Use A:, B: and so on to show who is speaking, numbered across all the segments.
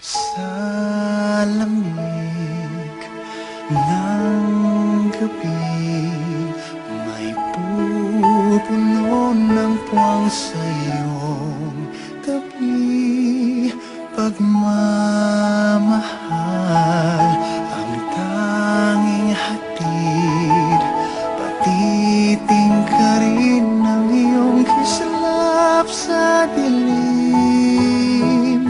A: Sa lamig ng gabi, may pupuno ng puwang sa iyong tabi. Pagmamahal ang tanging hatid, patiting ka rin ng iyong kislap sa dilim.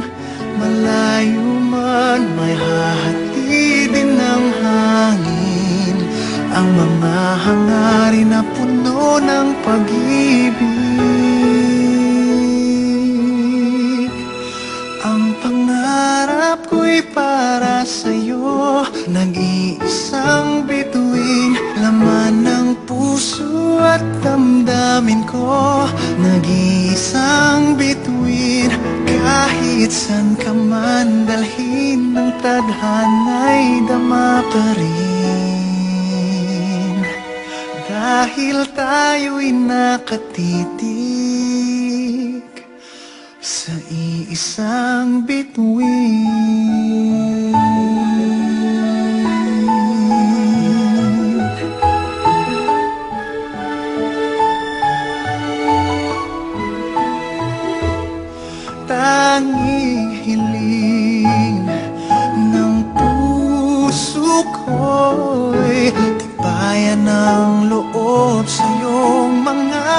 A: Malayo man may hahatidin ng hangin, ang mga hangarin na puno ng pag-ibig. Ang pangarap ko'y para sa'yo, nag-iisang bituin, laman ng puso at damdamin ko. Nag-iisang bituin, kahit san ka man dalhin ng tadhana'y dama pa rin. Dahil tayo'y nakatitig sa iisang bituin. Tanging hiling ng puso ko'y tibayan ng loob sa iyong mga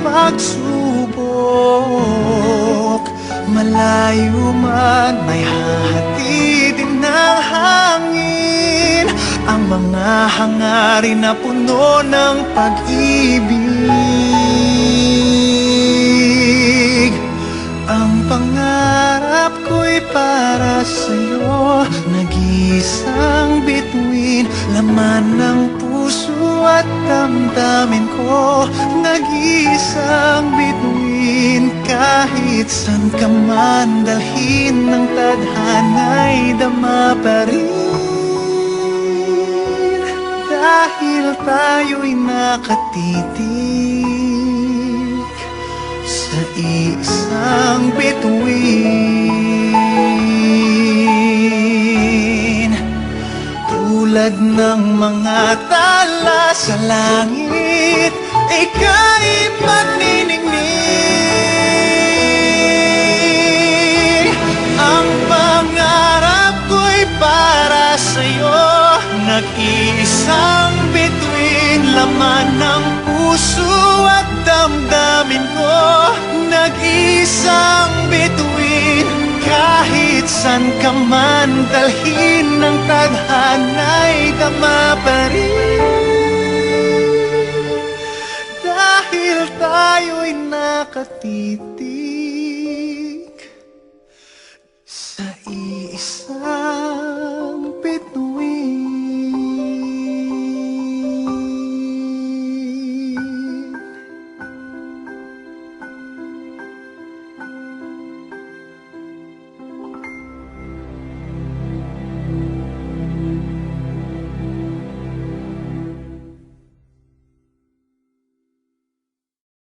A: pagsubok. Malayo man may hahatidin ng hangin, ang mga hangarin na puno ng pag-ibig. Ang pangarap ko'y para sa'yo, nag-iisang bituin, laman ng puso at damdamin ko. Nag-iisang bituin, kahit san ka man dalhin ng tadhana'y dama pa rin. Dahil tayo'y nakatitig sa isang bituin. Tulad ng mga tala sa langit, ika'y paniningning. Ang pangarap ko'y para sa'yo, nag-iisang bituin, laman ng puso at damdamin ko. Nag-iisang bituin, kahit san ka man dalhin ng tadhana'y dama pa rin. Dahil tayo'y nakatitig